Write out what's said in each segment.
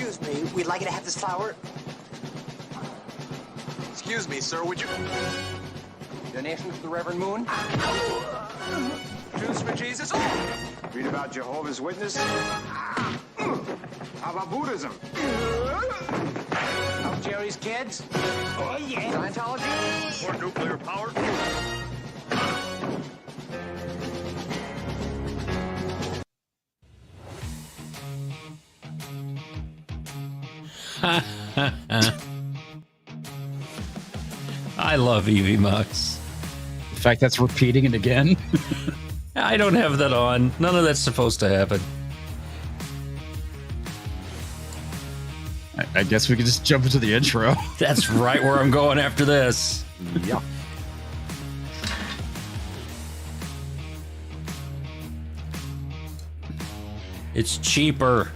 Excuse me, we'd like you to have this flower. Excuse me, sir, would you... Donation to the Reverend Moon? Juice for Jesus? Read about Jehovah's Witness? How about Buddhism? Help Jerry's kids? Oh, yeah. Scientology? Or nuclear power? I love Evie Mux. The fact that's repeating it again. I don't have that on. None of that's supposed to happen. I guess we could just jump into the intro. That's right where I'm going after this. Yeah. It's cheaper.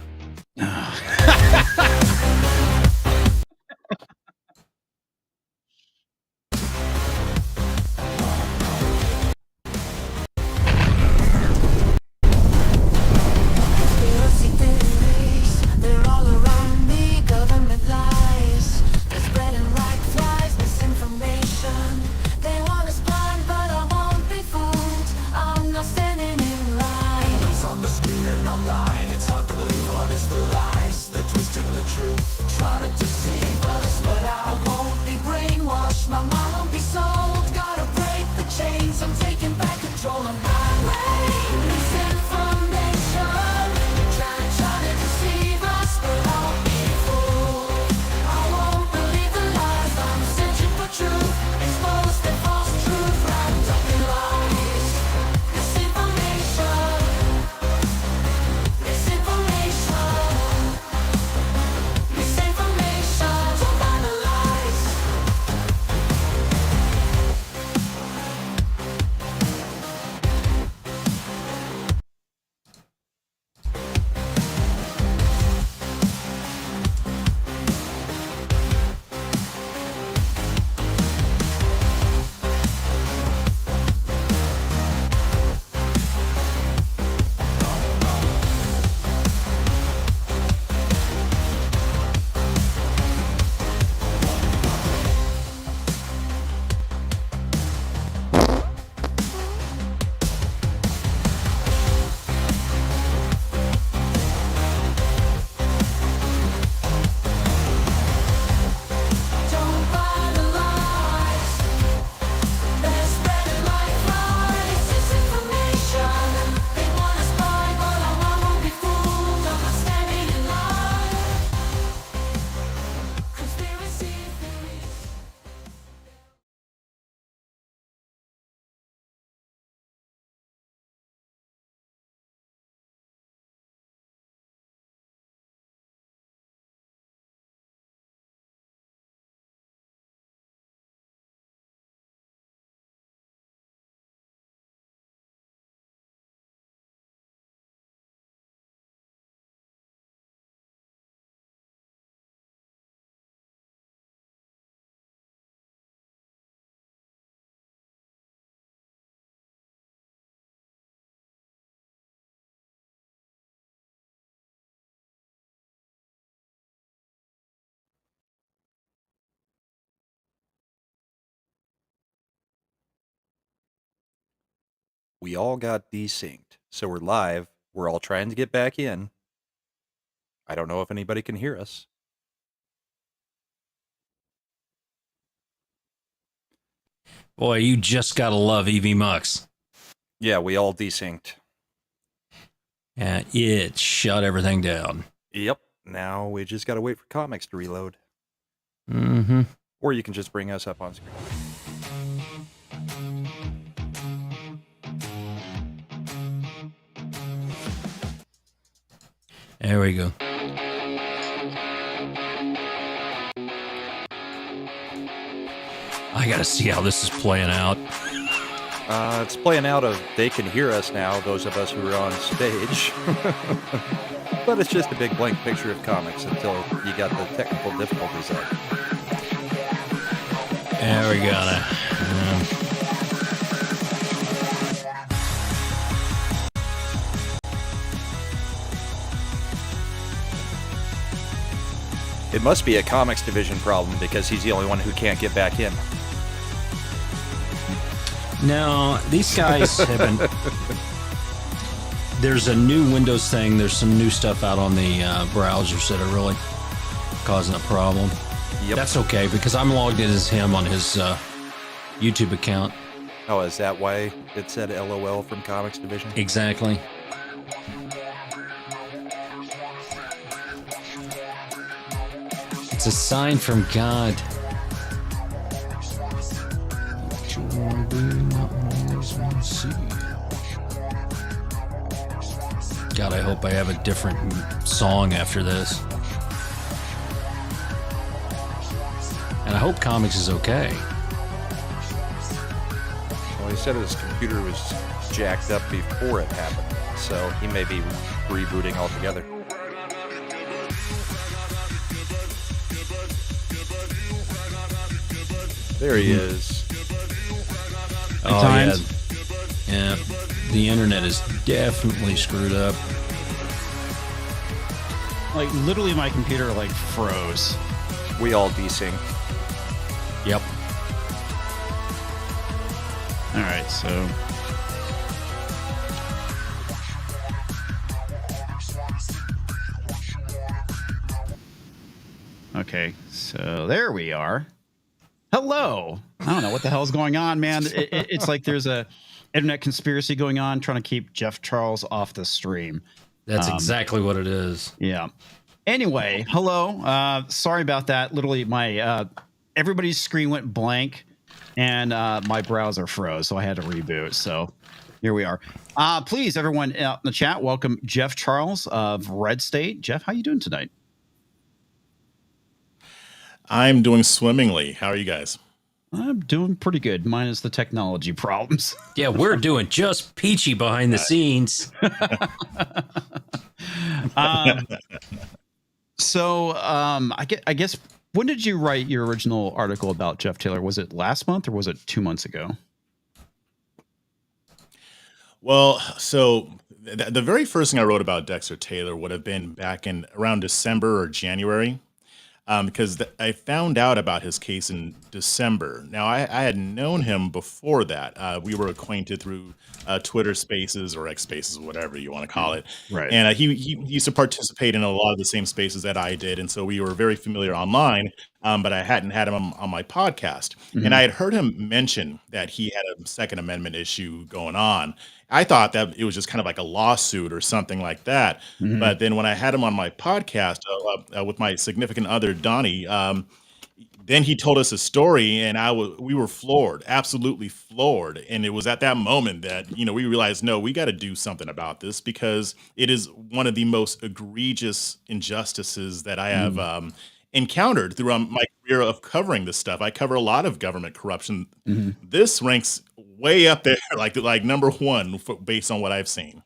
They're all around me, government lies. They're spreading like flies, misinformation. They want us blind, but I won't be fooled. I'm not standing in line. It's on the screen and online. It's hard to believe what is the lies. They're twisting the truth, trying to deceive us. But I won't be brainwashed, my mind won't be sold. Gotta break the chains, I'm taking back control of my way. Misinformation. We all got desynced, so we're live. We're all trying to get back in. I don't know if anybody can hear us. Boy, you just gotta love Evie Mux. Yeah, we all desynced. And it shut everything down. Yep. Now we just gotta wait for comics to reload. Mm-hmm. Or you can just bring us up on screen. There we go. I gotta see how this is playing out. It's playing out of they can hear us now, those of us who are on stage. But it's just a big blank picture of comics until you got the technical difficulties up. There we go. It must be a comics division problem because he's the only one who can't get back in. No, these guys have been. There's a new Windows thing. There's some new stuff out on the browsers that are really causing a problem. Yep. That's okay because I'm logged in as him on his YouTube account. Oh, is that why it said LOL from Comics Division? Exactly. It's a sign from God. What you wanna do, not always wanna see. God, I hope I have a different song after this. And I hope comics is okay. Well, he said his computer was jacked up before it happened, so he may be rebooting altogether. There he is. Oh, times. yeah. The internet is definitely screwed up. Like literally, my computer like froze. We all desync. Yep. All right, so okay, so there we are. Hello. I don't know what the hell's going on, man. It's like there's a internet conspiracy going on trying to keep Jeff Charles off the stream. That's exactly what it is. Yeah. Anyway, hello. Sorry about that. Literally, my everybody's screen went blank, and my browser froze, so I had to reboot. So here we are. Please, everyone out in the chat, welcome Jeff Charles of Red State. Jeff, how you doing tonight? I'm doing swimmingly. How are you guys? I'm doing pretty good, minus the technology problems. Yeah, we're doing just peachy behind the scenes. I guess, when did you write your original article about Jeff Taylor? Was it last month or was it 2 months ago? Well, so the very first thing I wrote about Dexter Taylor would have been back in around December or January. Because I found out about his case in December. Now, I had known him before that. We were acquainted through Twitter Spaces or X Spaces, whatever you want to call it. Right. And he used to participate in a lot of the same spaces that I did. And so we were very familiar online, but I hadn't had him on my podcast. Mhm. And I had heard him mention that he had a Second Amendment issue going on. I thought that it was just kind of like a lawsuit or something like that. Mhm. But then when I had him on my podcast with my significant other, Donnie, then he told us a story and we were floored, absolutely floored. And it was at that moment that, we realized, no, we got to do something about this because it is one of the most egregious injustices that I have encountered throughout my career of covering this stuff. I cover a lot of government corruption. Mhm. This ranks way up there, like number one, based on what I've seen.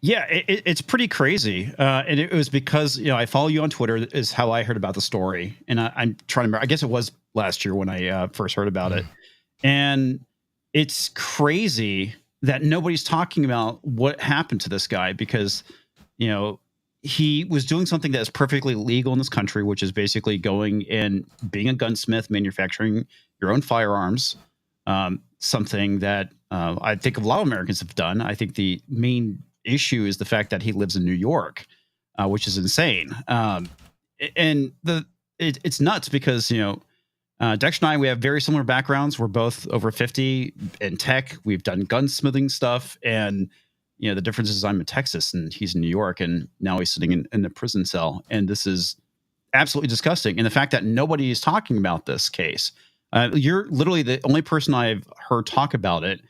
Yeah, it's pretty crazy. And it was because, I follow you on Twitter is how I heard about the story. And I'm trying to remember, I guess it was last year when I first heard about it. And it's crazy that nobody's talking about what happened to this guy because, he was doing something that is perfectly legal in this country, which is basically going and being a gunsmith, manufacturing your own firearms. Something that I think a lot of Americans have done. I think the main issue is the fact that he lives in New York, which is insane. And it's nuts because, Dexter and I, we have very similar backgrounds. We're both over 50 in tech. We've done gunsmithing stuff. And, the difference is I'm in Texas and he's in New York. And now he's sitting in a prison cell. And this is absolutely disgusting. And the fact that nobody is talking about this case. You're literally the only person I've heard talk about it.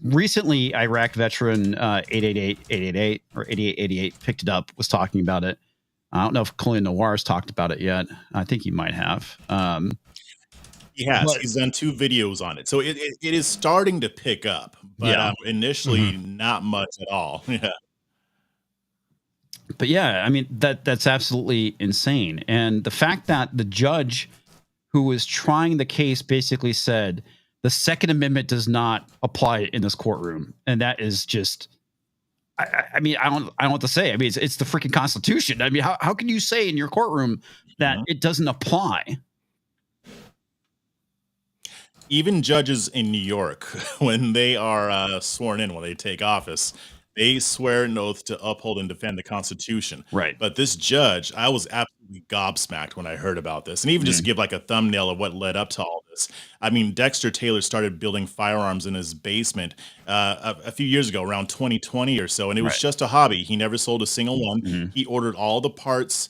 Recently, Iraq veteran 888 or 8888 picked it up, was talking about it. I don't know if Colin Noir's talked about it yet. I think he might have. He has. But- He's done 2 videos on it. So it is starting to pick up, but Yeah. initially not much at all. Yeah. But yeah, I mean, that's absolutely insane. And the fact that the judge who was trying the case basically said the Second Amendment does not apply in this courtroom. And that is just I mean, I don't know what to say. I mean, it's the freaking Constitution. I mean, how can you say in your courtroom that it doesn't apply? Even judges in New York, when they are sworn in, when they take office, they swear an oath to uphold and defend the Constitution. Right. But this judge, I was absolutely gobsmacked when I heard about this. And even just to give like a thumbnail of what led up to all this, I mean, Dexter Taylor started building firearms in his basement a few years ago, around 2020 or so. And it was just a hobby. He never sold a single one. He ordered all the parts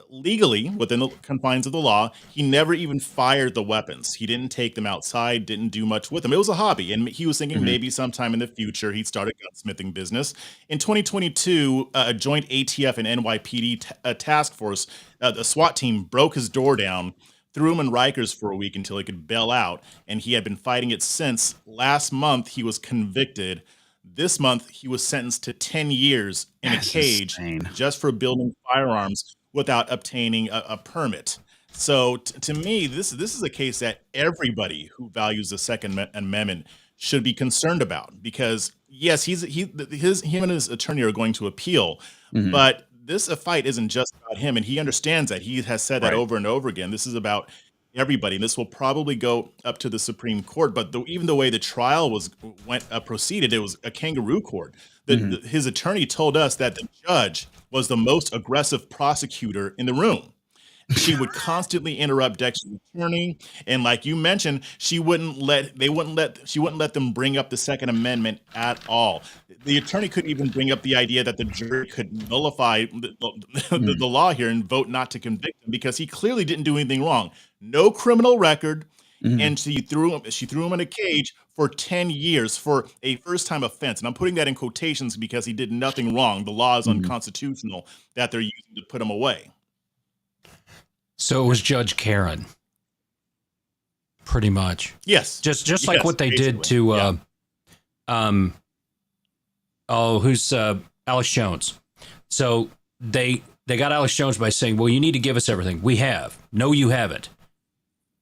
legally within the confines of the law. He never even fired the weapons. He didn't take them outside, didn't do much with them. It was a hobby. And he was thinking maybe sometime in the future he'd start a gunsmithing business. In 2022, a joint ATF and NYPD task force, the SWAT team broke his door down, threw him in Rikers for a week until he could bail out. And he had been fighting it since. Last month, he was convicted. This month, he was sentenced to 10 years in a cage just for building firearms without obtaining a permit. So to me, this is a case that everybody who values the Second Amendment should be concerned about, because yes, him and his attorney are going to appeal, but this fight isn't just about him, and he understands that. He has said that over and over again. This is about everybody. This will probably go up to the Supreme Court, but even the way the trial proceeded, it was a kangaroo court. His attorney told us that the judge was the most aggressive prosecutor in the room. She would constantly interrupt Dexter's attorney, and like you mentioned, she wouldn't let them bring up the Second Amendment at all. The attorney couldn't even bring up the idea that the jury could nullify the law here and vote not to convict him, because he clearly didn't do anything wrong. No criminal record, and she threw him in a cage for 10 years for a first-time offense. And I'm putting that in quotations because he did nothing wrong. The law is unconstitutional that they're using to put him away. So it was Judge Karen, pretty much. Yes. Just like what they did to, who's Alex Jones. So they got Alex Jones by saying, well, you need to give us everything. We have. No, you haven't.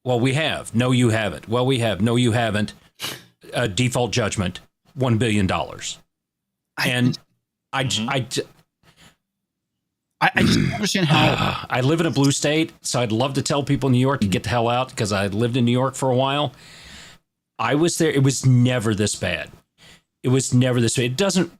Well, we have. No, you haven't. Well, we have. No, you haven't. Default judgment, $1 billion. And I just don't understand how. I live in a blue state, so I'd love to tell people in New York to get the hell out, because I lived in New York for a while. I was there. It was never this bad. It was never this bad. It doesn't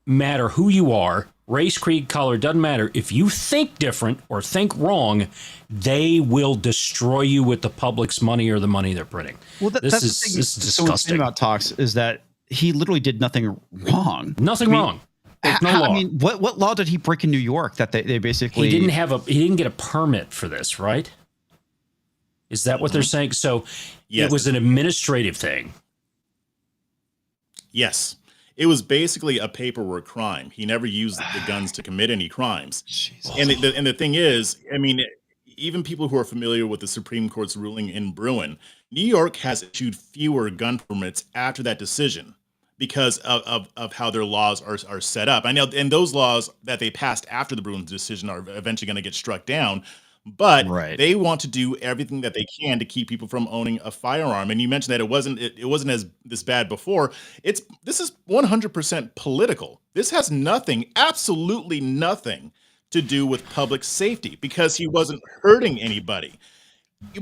matter who you are, race, creed, color, doesn't matter. If you think different or think wrong, they will destroy you with the public's money or the money they're printing. Well, this is disgusting. So the thing about Talks is that he literally did nothing wrong. Nothing wrong. There's no law. I mean, what law did he break in New York that they basically... He didn't get a permit for this, right? Is that what they're saying? So yes. It was an administrative thing. Yes. It was basically a paperwork crime. He never used the guns to commit any crimes. Jesus. And the thing is, I mean, even people who are familiar with the Supreme Court's ruling in Bruin, New York has issued fewer gun permits after that decision because of how their laws are set up. I know, and those laws that they passed after the Bruin decision are eventually going to get struck down. But they want to do everything that they can to keep people from owning a firearm. And you mentioned that it wasn't as this bad before. This is 100% political. This has absolutely nothing to do with public safety, because he wasn't hurting anybody.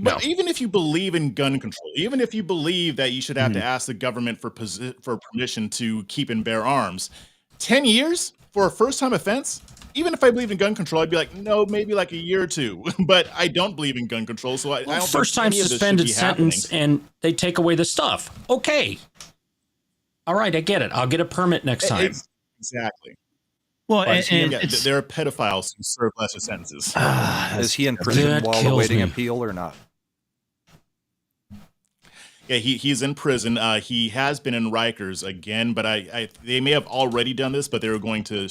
But even if you believe in gun control, even if you believe that you should have to ask the government for permission to keep and bear arms, 10 years for a first-time offense? Even if I believe in gun control, I'd be like, no, maybe like a year or two. But I don't believe in gun control, so I don't. First time suspended sentence, and they take away the stuff. Okay, all right, I get it. I'll get a permit next time. Exactly. Well, there are pedophiles who serve lesser sentences. Is he in prison while awaiting appeal or not? Yeah, he's in prison. He has been in Rikers again, but they may have already done this, but they were going to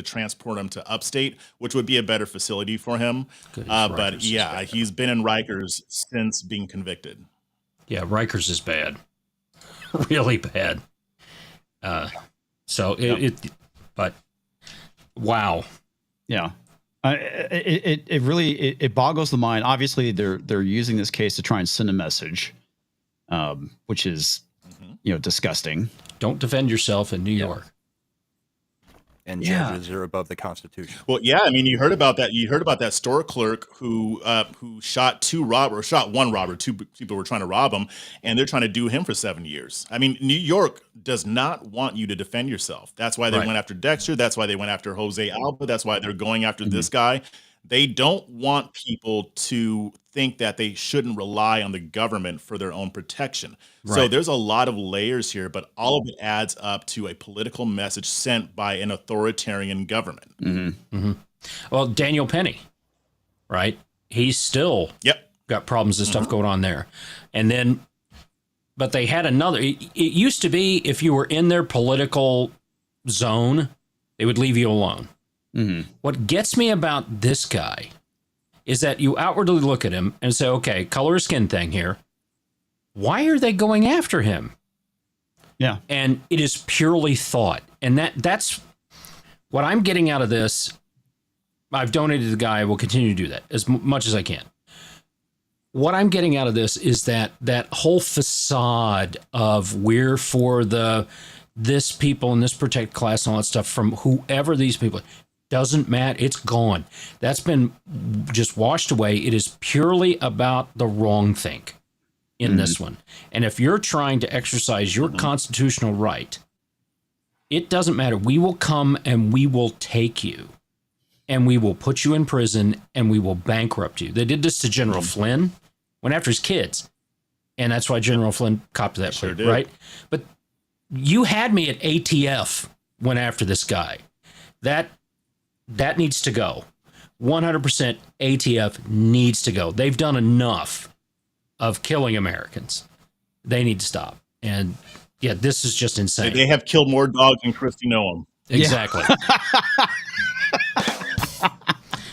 transport him to upstate, which would be a better facility for him. But yeah, he's been in Rikers since being convicted. Yeah, Rikers is bad, really bad. But wow, yeah. It really boggles the mind. Obviously, they're using this case to try and send a message. Which is, disgusting. Don't defend yourself in New York. and Yeah. judges are above the Constitution. Well, yeah, I mean, you heard about that. You heard about that store clerk who shot one robber. Two people were trying to rob him, and they're trying to do him for 7 years. I mean, New York does not want you to defend yourself. That's why they Right. went after Dexter. That's why they went after Jose Alba. That's why they're going after this guy. They don't want people to think that they shouldn't rely on the government for their own protection. So Right. there's a lot of layers here, but all of it adds up to a political message sent by an authoritarian government. Well, Daniel Penny, right? He's still Yep. got problems and stuff going on there. And then, but they had another. It used to be if you were in their political zone, they would leave you alone. What gets me about this guy is that you outwardly look at him and say, okay, color of skin thing here. Why are they going after him? Yeah. And it is purely thought. And that's what I'm getting out of this. I've donated to the guy. I will continue to do that as much as I can. What I'm getting out of this is that whole facade of we're for this people and this protected class and all that stuff from whoever these people doesn't matter. It's gone. That's been just washed away. It is purely about the wrong thing in this one. And if you're trying to exercise your constitutional right, it doesn't matter. We will come and we will take you and we will put you in prison and we will bankrupt you. They did this to General Flynn, went after his kids. And that's why General Flynn copped that Sure plea, did. right? But you had me at ATF went after this guy. That needs to go. 100% ATF needs to go. They've done enough of killing Americans. They need to stop. And yeah, this is just insane. They have killed more dogs than Christy Noam. Exactly.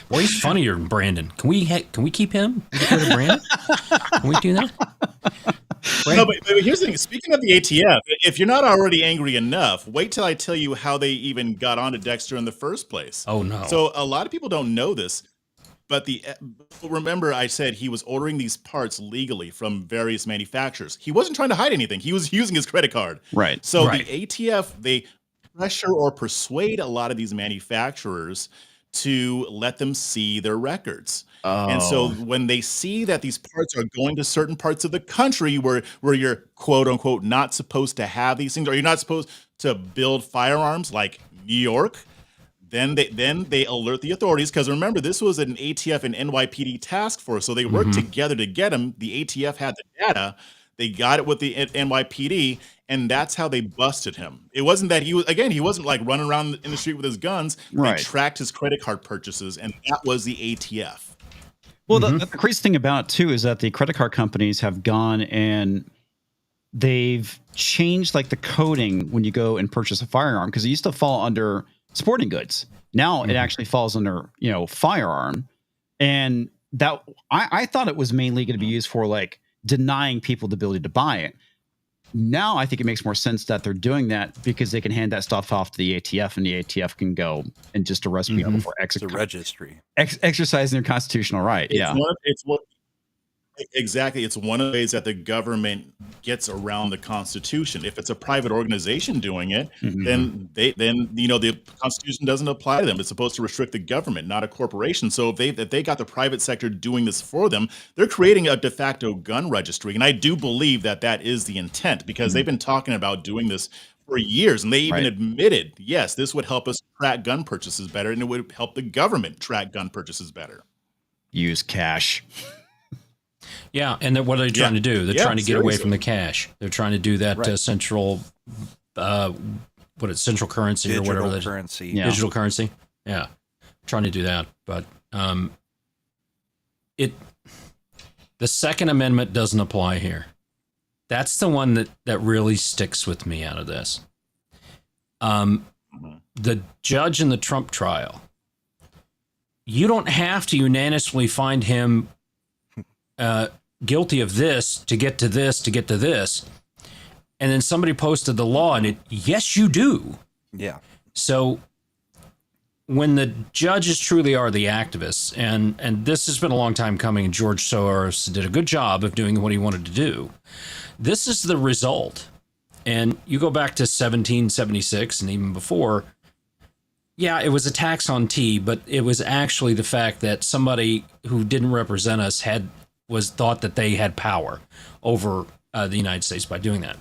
Well, he's funnier than Brandon. Can we keep him? Can we get rid of Brandon? Can we do that? No, but here's the thing. Speaking of the ATF, if you're not already angry enough, wait till I tell you how they even got onto Dexter in the first place. Oh, no. So a lot of people don't know this, but remember I said he was ordering these parts legally from various manufacturers. He wasn't trying to hide anything. He was using his credit card. Right. So Right. the ATF, they pressure or persuade a lot of these manufacturers to let them see their records. And so when they see that these parts are going to certain parts of the country where you're quote unquote not supposed to have these things, or you're not supposed to build firearms like New York, then they alert the authorities, because remember, this was an ATF and NYPD task force, so they worked together to get him. The ATF had the data, they got it with the NYPD, and that's how they busted him. It wasn't that he wasn't like running around in the street with his guns. Right. They tracked his credit card purchases, and that was the ATF. Well, the crazy thing about it, too, is that the credit card companies have gone and they've changed like the coding when you go and purchase a firearm, because it used to fall under sporting goods. Now it actually falls under, firearm. And that I thought it was mainly going to be used for like denying people the ability to buy it. Now I think it makes more sense that they're doing that because they can hand that stuff off to the ATF, and the ATF can go and just arrest people for It's a registry. exercising their constitutional right. Exactly. It's one of the ways that the government gets around the Constitution. If it's a private organization doing it, then the Constitution doesn't apply to them. It's supposed to restrict the government, not a corporation. So if they got the private sector doing this for them, they're creating a de facto gun registry. And I do believe that is the intent, because they've been talking about doing this for years, and they even admitted, yes, this would help us track gun purchases better, and it would help the government track gun purchases better. Use cash. Yeah, and then what are they trying to do? They're trying to get away seriously. from the cash. They're trying to do that Right. central, central currency or whatever that is. Currency. Yeah. Digital currency. Yeah, trying to do that, but the Second Amendment doesn't apply here. That's the one that really sticks with me out of this. The judge in the Trump trial, you don't have to unanimously find him guilty of this to get to this to get to this, and then somebody posted the law and yes you do. Yeah. So when the judges truly are the activists, and this has been a long time coming, and George Soros did a good job of doing what he wanted to do, this is the result. And you go back to 1776 and even before, Yeah, it was a tax on tea, but it was actually the fact that somebody who didn't represent us thought that they had power over the United States by doing that.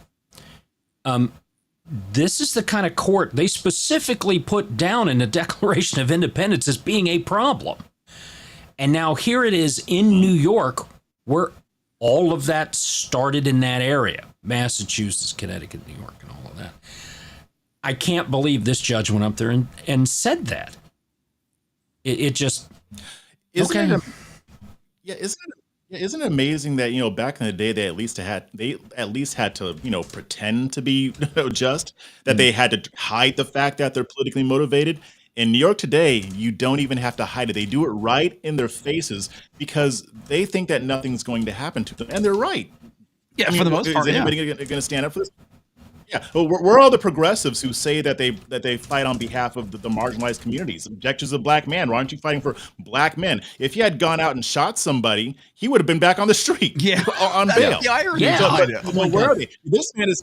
This is the kind of court they specifically put down in the Declaration of Independence as being a problem. And now here it is in New York, where all of that started in that area. Massachusetts, Connecticut, New York, and all of that. I can't believe this judge went up there and said that. It just... Isn't it, isn't it amazing that, back in the day, they at least had to, pretend to be just, that they had to hide the fact that they're politically motivated. In New York today, you don't even have to hide it. They do it right in their faces because they think that nothing's going to happen to them. And they're right. Yeah, for the most part, is anybody going to stand up for this? Yeah, well, we're all the progressives who say that they fight on behalf of the marginalized communities, objectives of black men. Why aren't you fighting for black men? If he had gone out and shot somebody, he would have been back on the street, on bail. The irony. Well, where are they? This man is,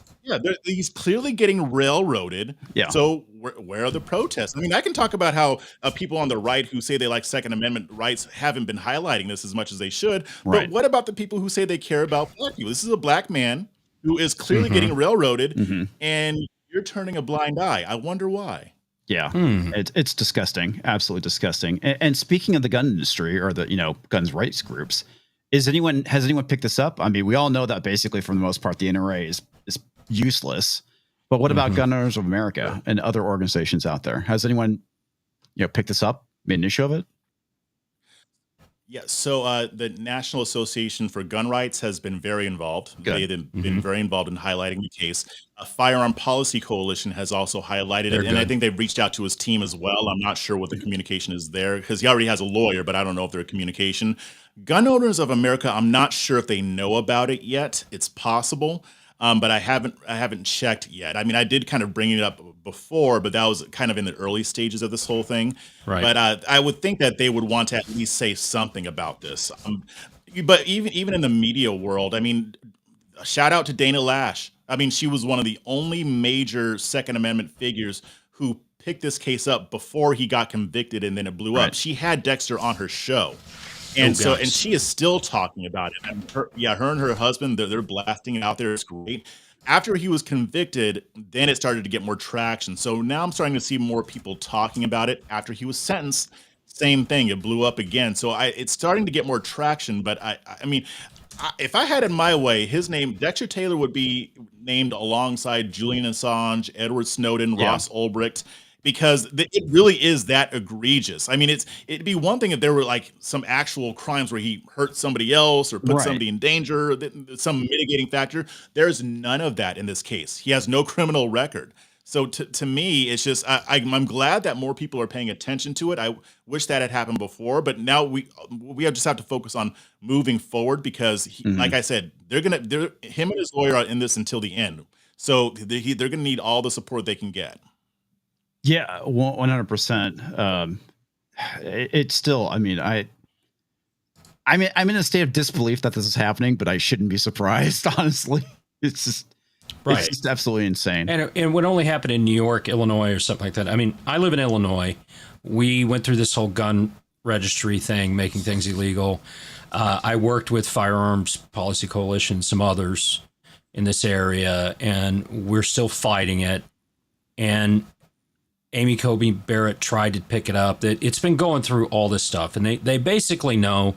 he's clearly getting railroaded. Yeah. So where are the protests? I mean, I can talk about how people on the right who say they like Second Amendment rights haven't been highlighting this as much as they should. Right. But what about the people who say they care about black people? This is a black man who is clearly getting railroaded, and you're turning a blind eye. I wonder why. Yeah, it's disgusting, absolutely disgusting. And speaking of the gun industry or the guns rights groups, has anyone picked this up? I mean, we all know that basically, for the most part, the NRA is useless. But what about Gun Owners of America and other organizations out there? Has anyone picked this up, made an issue of it? Yeah, so the National Association for Gun Rights has been very involved. Good. They've been very involved in highlighting the case. A Firearm Policy Coalition has also highlighted it, and I think they've reached out to his team as well. I'm not sure what the communication is there because he already has a lawyer, but I don't know if there's communication. Gun Owners of America, I'm not sure if they know about it yet. It's possible, but I haven't checked yet. I mean, I did kind of bring it up before, but that was kind of in the early stages of this whole thing. Right. But I would think that they would want to at least say something about this. But even in the media world, I mean, shout out to Dana Lash. I mean, she was one of the only major Second Amendment figures who picked this case up before he got convicted and then it blew up. She had Dexter on her show. And and she is still talking about it. And her and her husband, they're blasting it out there. It's great. After he was convicted, then it started to get more traction. So now I'm starting to see more people talking about it. After he was sentenced, same thing. It blew up again. So it's starting to get more traction. But I mean, if I had it my way, his name, Dexter Taylor, would be named alongside Julian Assange, Edward Snowden, Ross Ulbricht, because it really is that egregious. I mean, it'd be one thing if there were like some actual crimes where he hurt somebody else or put somebody in danger, some mitigating factor. There's none of that in this case. He has no criminal record. So to me, it's just I'm glad that more people are paying attention to it. I wish that had happened before, but now we just have to focus on moving forward because, like I said, him and his lawyer are in this until the end. So they're going to need all the support they can get. Yeah, 100%. It's still, I'm in a state of disbelief that this is happening, but I shouldn't be surprised, honestly. It's just absolutely insane. And it would only happen in New York, Illinois, or something like that. I mean, I live in Illinois. We went through this whole gun registry thing, making things illegal. I worked with Firearms Policy Coalition, some others in this area, and we're still fighting it. And Amy Coney Barrett tried to pick it up. It's been going through all this stuff, and they basically know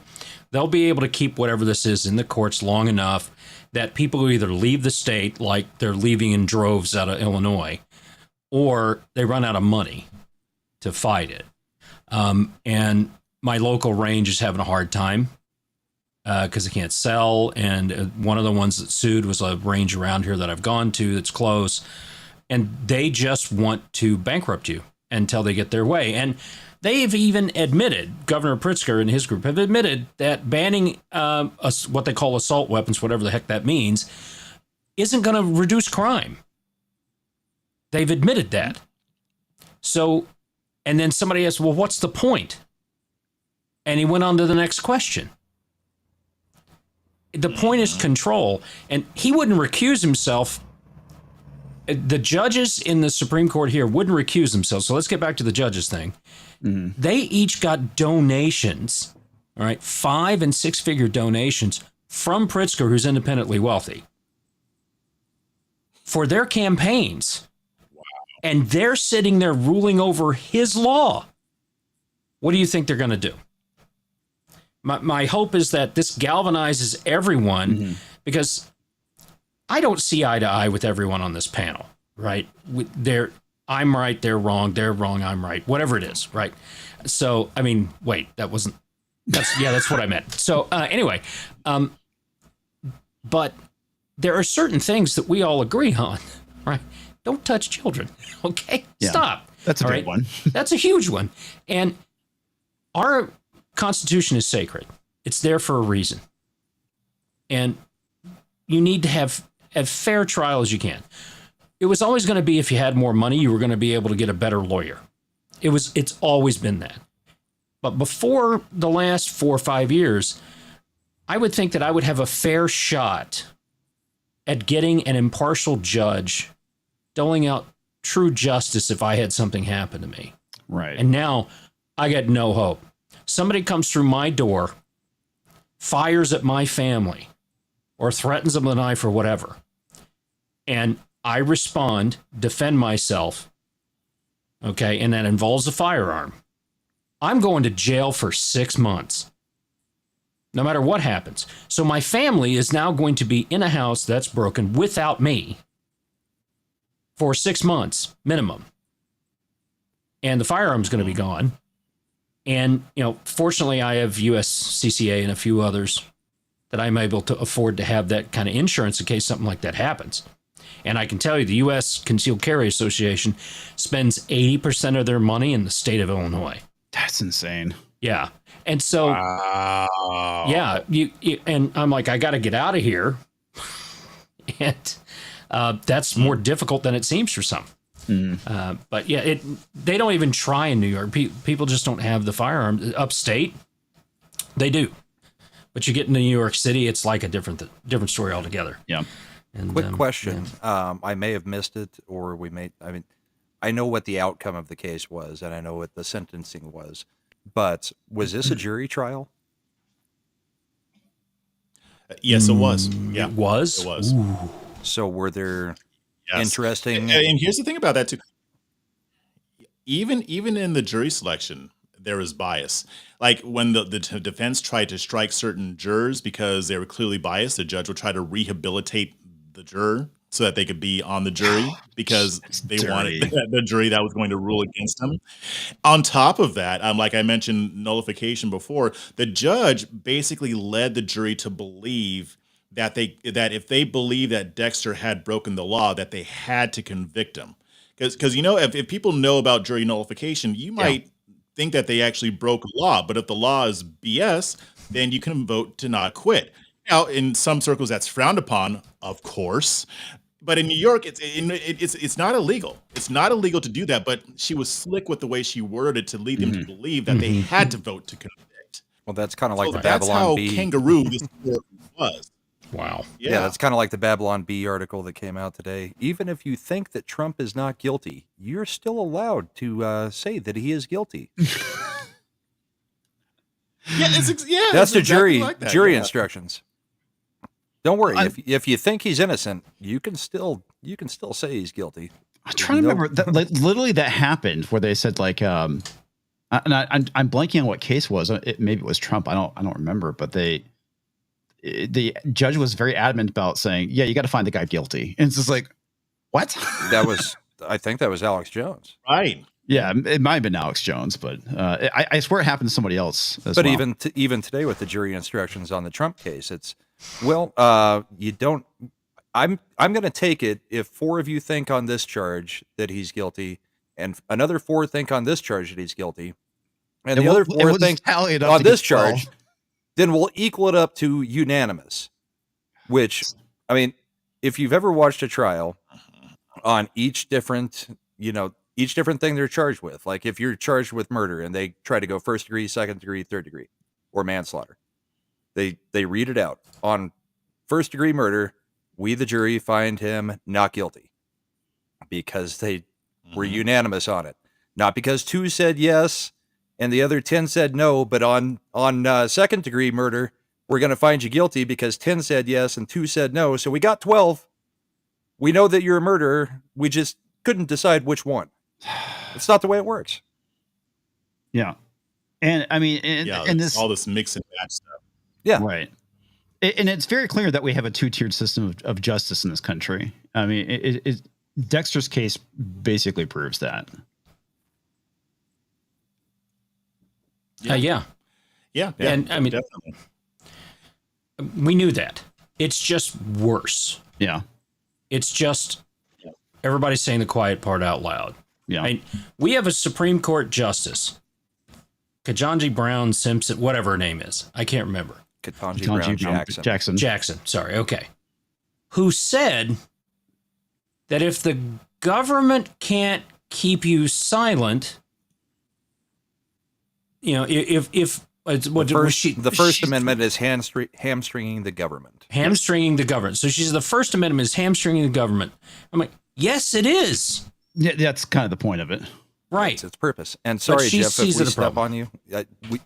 they'll be able to keep whatever this is in the courts long enough that people will either leave the state, like they're leaving in droves out of Illinois, or they run out of money to fight it. And my local range is having a hard time because they can't sell. And one of the ones that sued was a range around here that I've gone to that's close. And they just want to bankrupt you until they get their way. And they've even admitted, Governor Pritzker and his group have admitted that banning what they call assault weapons, whatever the heck that means, isn't going to reduce crime. They've admitted that. So, and then somebody asked, well, what's the point? And he went on to the next question. The point is control. And he wouldn't recuse himself the judges in the Supreme Court here wouldn't recuse themselves. So let's get back to the judges thing. They each got donations, all right, 5 and 6 figure donations from Pritzker, who's independently wealthy, for their campaigns. Wow. And they're sitting there ruling over his law. What do you think they're going to do? My hope is that this galvanizes everyone, because I don't see eye to eye with everyone on this panel, right? I'm right, they're wrong, I'm right, whatever it is, right? So, I mean, wait, that's what I meant. So anyway, but there are certain things that we all agree on, right? Don't touch children, okay? Yeah, stop. That's a big one. That's a huge one. And our Constitution is sacred. It's there for a reason. And you need to have as fair trial as you can. It was always going to be, if you had more money, you were going to be able to get a better lawyer. It's always been that. But before the last 4 or 5 years, I would think that I would have a fair shot at getting an impartial judge doling out true justice if I had something happen to me. Right. And now I got no hope. Somebody comes through my door, fires at my family, or threatens them with a knife or whatever, and I respond, defend myself, okay, and that involves a firearm, I'm going to jail for 6 months, no matter what happens. So my family is now going to be in a house that's broken without me for 6 months minimum. And the firearm's going to be gone. And, fortunately, I have USCCA and a few others that I'm able to afford to have that kind of insurance in case something like that happens. And I can tell you, the U.S. Concealed Carry Association spends 80% of their money in the state of Illinois. That's insane. Yeah. And so, wow. Yeah, and I'm like, I got to get out of here. And that's more difficult than it seems for some. But yeah, they don't even try in New York. People just don't have the firearm. Upstate, they do. But you get into New York City, it's like a different story altogether. Yeah. And, Quick question. Yeah. I may have missed it, or I know what the outcome of the case was, and I know what the sentencing was, but was this a jury trial? Yes, it was. Yeah, it was. It was. Ooh. So were there interesting? And here's the thing about that too. Even in the jury selection, there is bias. Like when the defense tried to strike certain jurors because they were clearly biased, the judge would try to rehabilitate the juror so that they could be on the jury because they wanted the jury that was going to rule against them. On top of that, like I mentioned, nullification before, the judge basically led the jury to believe that if they believe that Dexter had broken the law, that they had to convict him. Because if people know about jury nullification, you might think that they actually broke a law, but if the law is BS, then you can vote to not quit. Now, in some circles, that's frowned upon, of course. But in New York, it's not illegal. It's not illegal to do that. But she was slick with the way she worded to lead them to believe that they had to vote to convict. Well, that's kind of like the that's Babylon how Bee. kangaroo this court was. Wow. Yeah, that's kind of like the Babylon Bee article that came out today. Even if you think that Trump is not guilty, you're still allowed to say that he is guilty. That's the exactly like that. jury instructions. Don't worry. If you think he's innocent, you can still say he's guilty. I'm trying to remember that, literally that happened where they said and I'm blanking on what case was. Maybe it was Trump. I don't remember, but the judge was very adamant about saying, yeah, you got to find the guy guilty. And it's just like, what? I think that was Alex Jones. Right. Yeah, it might have been Alex Jones, but I swear it happened to somebody else as well. But even today with the jury instructions on the Trump case, it's, you don't. I'm going to take it if 4 of you think on this charge that he's guilty, and another 4 think on this charge that he's guilty, and the other 4 think on this charge, then we'll equal it up to unanimous. Which, I mean, if you've ever watched a trial on each different thing they're charged with, like if you're charged with murder and they try to go 1st degree, 2nd degree, 3rd degree, or manslaughter, they read it out. On 1st degree murder, we, the jury, find him not guilty. because they were unanimous on it. Not because 2 said yes and the other 10 said no, but on second degree murder, we're going to find you guilty because 10 said yes and 2 said no. So we got 12. We know that you're a murderer. We just couldn't decide which one. It's not the way it works. Yeah. And I mean, and this all this mix and match stuff. Yeah. Right. And it's very clear that we have a 2-tiered system of justice in this country. I mean, Dexter's case basically proves that. Yeah. And I mean, definitely. we knew that. It's just worse. Yeah. It's just everybody's saying the quiet part out loud. Yeah. I mean, we have a Supreme Court justice, Ketanji Brown Simpson, whatever her name is. I can't remember. Ketanji Brown Jackson. Jackson. Sorry. Okay. Who said that if the government can't keep you silent, you know, if the First Amendment is hamstringing the government. Hamstringing the government. So she said the First Amendment is hamstringing the government. I'm like, yes, it is. Yeah, that's kind of the point of it. Right. It's its purpose. And sorry, Jeff, if we step problem. on you,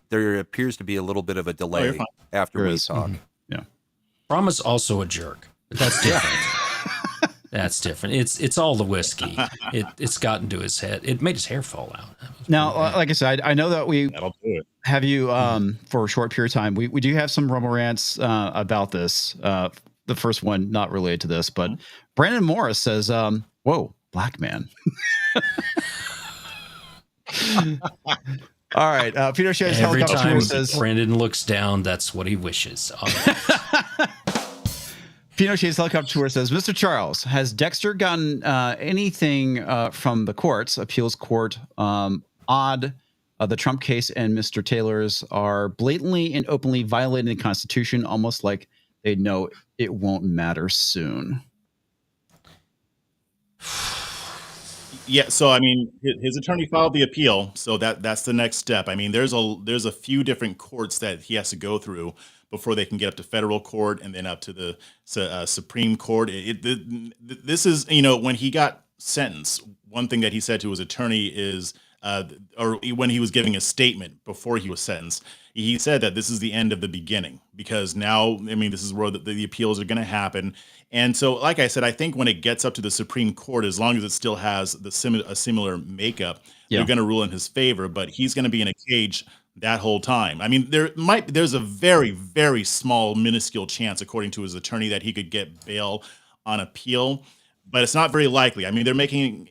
there appears to be a little bit of a delay after we talk. Yeah. Brahma's also a jerk, but that's different. That's different. It's all the whiskey. It's gotten to his head. It made his hair fall out. Now, like I said, I know that That'll do it. have you for a short period of time. We do have some rumble rants about this. The first one not related to this, but Brandon Morris says, "Whoa, black man." All right, Peter Shays Every helicopter time tour says Brandon looks down, that's what he wishes. Pinochet's helicopter tour says, Mr. Charles, has Dexter gotten anything from the courts, appeals court, the Trump case and Mr. Taylor's are blatantly and openly violating the Constitution, almost like they know it won't matter soon? Yeah, so I mean, his attorney filed the appeal, so that's the next step. I mean, there's a few different courts that he has to go through before they can get up to federal court and then up to the Supreme Court. This is, you know, when he got sentenced, one thing that he said to his attorney is, or when he was giving a statement before he was sentenced, he said that this is the end of the beginning, because now, I mean, this is where the appeals are going to happen. And so, like I said, I think when it gets up to the Supreme Court, as long as it still has a similar makeup, they're going to rule in his favor, but he's going to be in a cage that whole time. I mean, there's a very, very small, minuscule chance, according to his attorney, that he could get bail on appeal, but it's not very likely. I mean, they're making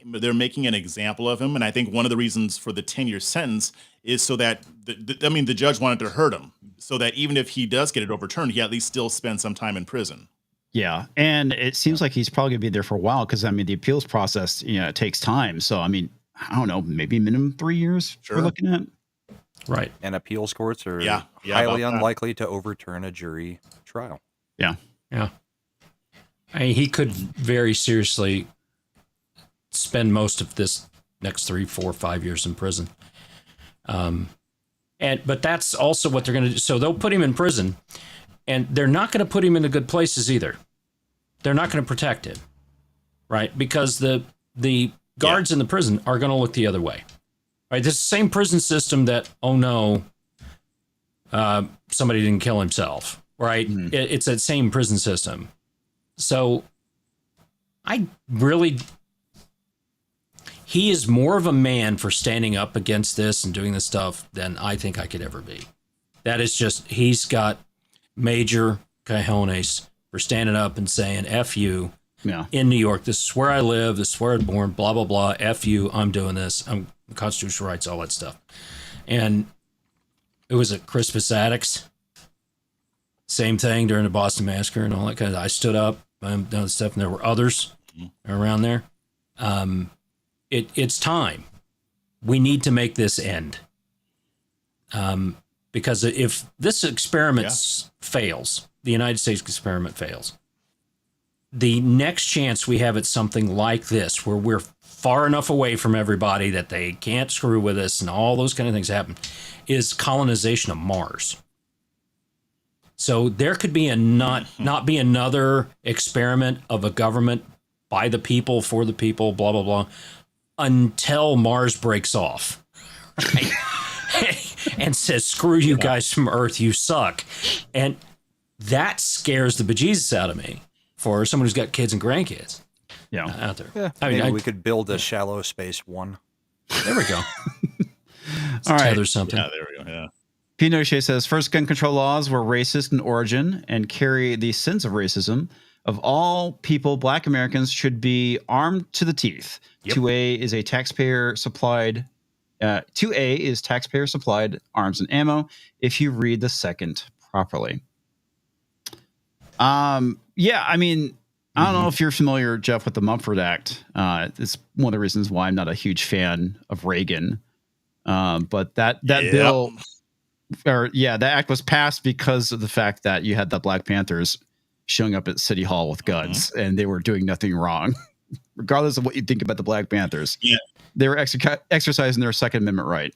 an example of him, and I think one of the reasons for the 10-year sentence is so that the judge wanted to hurt him, so that even if he does get it overturned, he at least still spends some time in prison. Yeah, and it seems like he's probably going to be there for a while, because I mean, the appeals process, you know, it takes time. So I mean, I don't know, maybe minimum 3 years we're looking at. Right. And appeals courts are highly unlikely to overturn a jury trial. Yeah. Yeah. I mean, he could very seriously spend most of this next 3, 4, 5 years in prison. But that's also what they're going to do. So they'll put him in prison, and they're not going to put him in the good places either. They're not going to protect him, right? Because the guards in the prison are going to look the other way. Right, this is the same prison system that, oh no, somebody didn't kill himself, right? It's that same prison system. So he is more of a man for standing up against this and doing this stuff than I think I could ever be. That is just, he's got major cojones for standing up and saying, F you. Yeah. In New York, this is where I live, this is where I'm born, blah, blah, blah, F you, I'm doing this, I'm constitutional rights, all that stuff. And it was at Crispus Attucks, same thing during the Boston Massacre and all that kind of, I stood up, I'm done stuff, and there were others around there. It's time. We need to make this end. Because if this experiment fails, the United States experiment fails, the next chance we have at something like this, where we're far enough away from everybody that they can't screw with us and all those kind of things happen, is colonization of Mars. So there could be not be another experiment of a government by the people, for the people, blah, blah, blah, until Mars breaks off. Right? And says, screw you guys from Earth, you suck. And that scares the bejesus out of me for someone who's got kids and grandkids out there. Yeah, I mean, maybe we could build a shallow space one. There we go. All right. There's something. Yeah, there we go. Yeah. Pinochet says first gun control laws were racist in origin and carry the sins of racism. Of all people, Black Americans should be armed to the teeth. Yep. 2A is taxpayer supplied arms and ammo. If you read the second properly. Yeah, I mean, I don't know if you're familiar, Jeff, with the Mumford Act. It's one of the reasons why I'm not a huge fan of Reagan. But that bill, that act was passed because of the fact that you had the Black Panthers showing up at City Hall with guns, and they were doing nothing wrong, regardless of what you think about the Black Panthers. Yeah, they were exercising their Second Amendment right.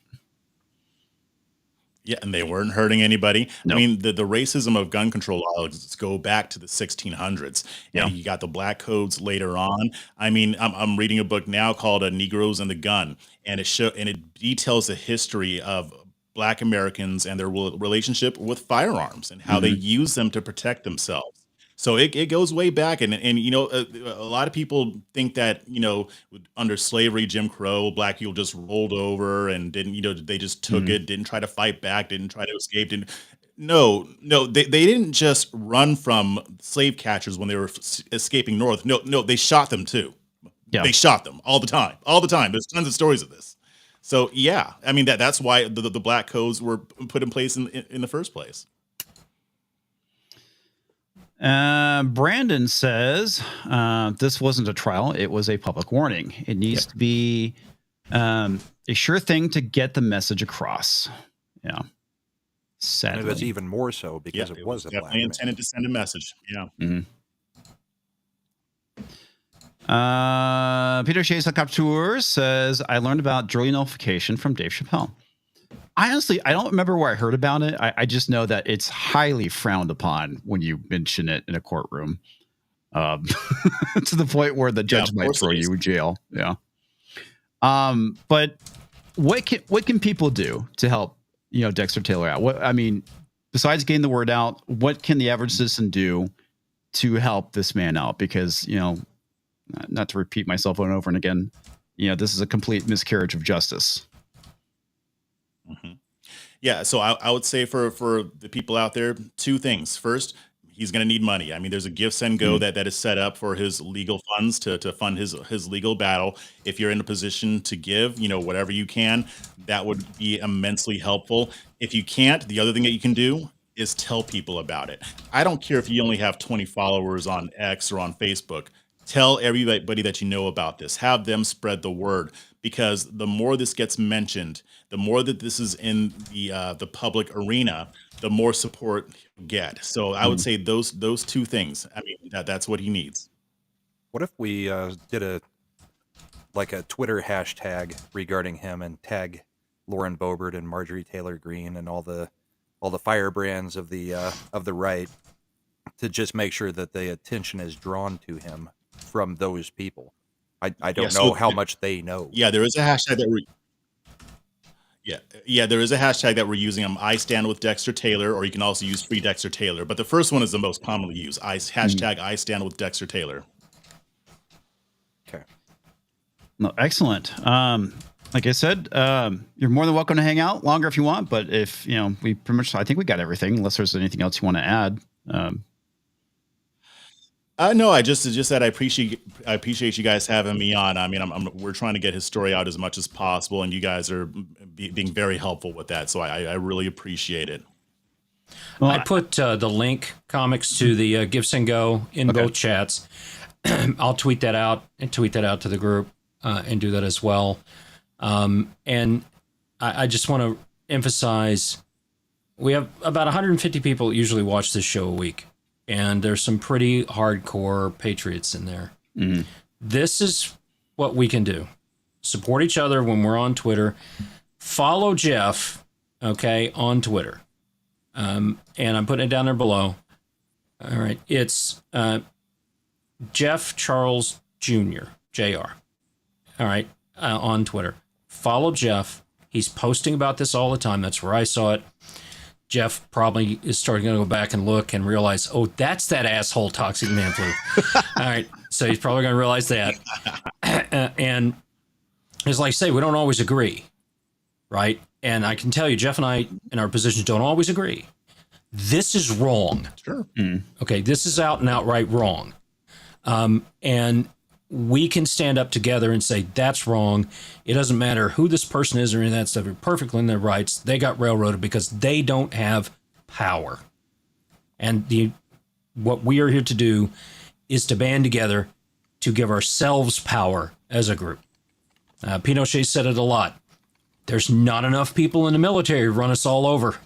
Yeah, and they weren't hurting anybody. Nope. I mean, the racism of gun control laws go back to the 1600s. Yeah. And you got the black codes later on. I mean, I'm reading a book now called Negroes and the Gun, and it details the history of Black Americans and their relationship with firearms and how they use them to protect themselves. So it goes way back, and you know, a lot of people think that, you know, under slavery, Jim Crow, Black people just rolled over and didn't, you know, they just took it, didn't try to fight back, didn't try to escape. No, they didn't just run from slave catchers when they were escaping north. No, they shot them too. Yeah. They shot them all the time. There's tons of stories of this. So yeah, I mean that's why the black codes were put in place in the first place. Brandon says this wasn't a trial; it was a public warning. It needs to be a sure thing to get the message across. Yeah, sadly, and it was even more so because it was definitely intended to send a message. Yeah. Peter Chase Capture says I learned about jury nullification from Dave Chappelle. Honestly, I don't remember where I heard about it. I just know that it's highly frowned upon when you mention it in a courtroom, to the point where the judge might throw you in jail. Yeah. But what can people do to help, you know, Dexter Taylor out? What I mean, besides getting the word out, what can the average citizen do to help this man out? Because, you know, not to repeat myself over and over and again, you know, this is a complete miscarriage of justice. Yeah, so I would say for the people out there, two things. First, he's going to need money. I mean, there's a Give, Send, Go that is set up for his legal funds to fund his legal battle. If you're in a position to give, you know, whatever you can, that would be immensely helpful. If you can't, the other thing that you can do is tell people about it. I don't care if you only have 20 followers on X or on Facebook. Tell everybody that you know about this. Have them spread the word, because the more this gets mentioned, the more that this is in the public arena, the more support you get. So I would say those two things. I mean, that's what he needs. What if we did a Twitter hashtag regarding him and tag Lauren Boebert and Marjorie Taylor Greene and all the firebrands of the right, to just make sure that the attention is drawn to him from those people. I don't know how much they know. Yeah, there is a hashtag that there is a hashtag that we're using. I stand with Dexter Taylor, or you can also use Free Dexter Taylor. But the first one is the most commonly used. Hashtag I stand with Dexter Taylor. Okay. No, excellent. Like I said, you're more than welcome to hang out longer if you want. But if, you know, we pretty much, I think we got everything, unless there's anything else you want to add. No, I just said I appreciate you guys having me on. I mean, we're trying to get his story out as much as possible, and you guys are being very helpful with that. So I really appreciate it. Well, I put the link comics to the Give, Send, Go in both chats. I'll tweet that out to the group and do that as well. And I just want to emphasize, we have about 150 people usually watch this show a week. And there's some pretty hardcore patriots in there. This is what we can do. Support each other when we're on Twitter. Follow Jeff, okay, on Twitter. And I'm putting it down there below. All right. It's Jeff Charles Jr. All right, on Twitter. Follow Jeff. He's posting about this all the time. That's where I saw it. Jeff probably is starting to go back and look and realize, oh, that's that asshole Toxic Man Flu. All right, so he's probably going to realize that. And as I say, we don't always agree, right? And I can tell you, Jeff and I in our positions don't always agree. This is wrong. Sure. Okay, this is out and outright wrong. And we can stand up together and say, that's wrong. It doesn't matter who this person is or any of that stuff. They're perfectly in their rights. They got railroaded because they don't have power. And what we are here to do is to band together to give ourselves power as a group. Pinochet said it a lot. There's not enough people in the military to run us all over.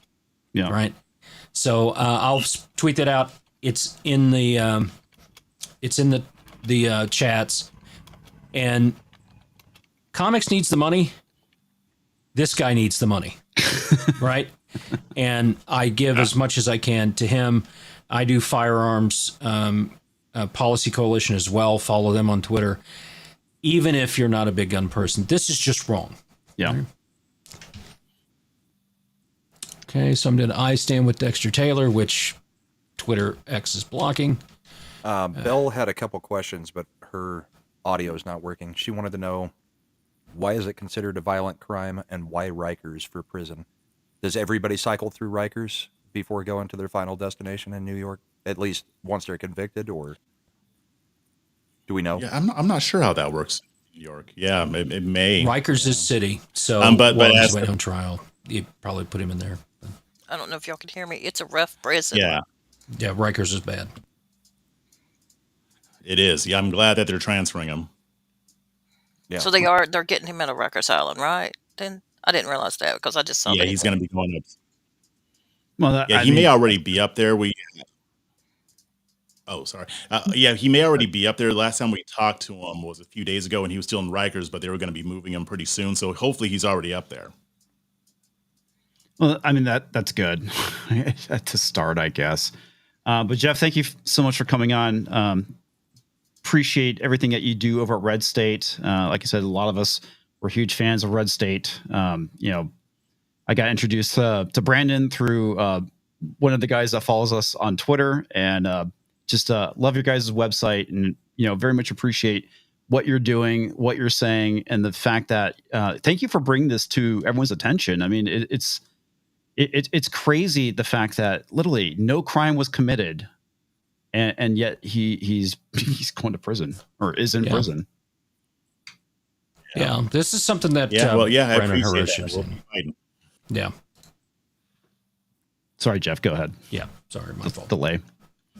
Yeah. Right. So I'll tweet that out. It's in the chats. And comics needs the money. This guy needs the money, right? And I give as much as I can to him. I do Firearms Policy Coalition as well. Follow them on Twitter. Even if you're not a big gun person, this is just wrong. Yeah. Right? Okay, so I'm doing I Stand with Dexter Taylor, which Twitter X is blocking. Belle had a couple questions, but her audio is not working. She wanted to know, why is it considered a violent crime and why Rikers for prison? Does everybody cycle through Rikers before going to their final destination in New York, at least once they're convicted, or do we know? Yeah, I'm not sure how that works in New York. Yeah, it may. Rikers is city, so but while he's as waiting on trial, you probably put him in there. I don't know if y'all can hear me. It's a rough prison. Yeah, Rikers is bad. it is. Yeah, I'm glad that they're transferring him. Yeah. So they're getting him out of Rikers Island, right? Then I didn't realize that because I just saw. Yeah, that. he's going to be going up. Well, Yeah, he may already be up there. Sorry. Yeah, he may already be up there. Last time we talked to him was a few days ago, and he was still in Rikers, but they were going to be moving him pretty soon. So hopefully he's already up there. Well, I mean, that's good to start, I guess. But Jeff, thank you so much for coming on. Appreciate everything that you do over at Red State. Like I said, a lot of us were huge fans of Red State. I got introduced to Brandon through one of the guys that follows us on Twitter, and just love your guys' website, and very much appreciate what you're doing, what you're saying, and the fact that thank you for bringing this to everyone's attention. I mean, it's crazy, the fact that literally no crime was committed, and yet he's going to prison, or is in prison. Yeah, this is something that I Brandon appreciate Hiroshi that. was We'll in. be fighting. Yeah. Sorry, Jeff, go ahead. Yeah. Sorry, my fault. Delay.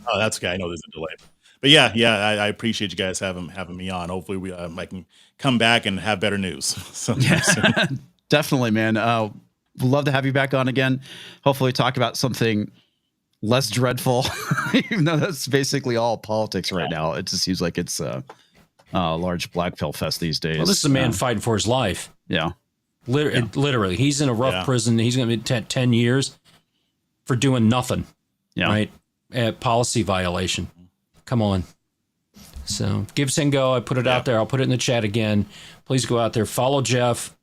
Oh, that's okay. I know there's a delay. But I appreciate you guys having me on. Hopefully I can come back and have better news. Soon. Definitely, man. We'd love to have you back on again. Hopefully talk about something less dreadful, even though that's basically all politics right now. It just seems like it's a large black pill fest these days. Well, this is a man fighting for his life. Yeah. Literally. He's in a rough prison. He's going to be 10 years for doing nothing. Yeah. Right? Policy violation. Come on. So give us a go. I put it out there. I'll put it in the chat again. Please go out there. Follow Jeff.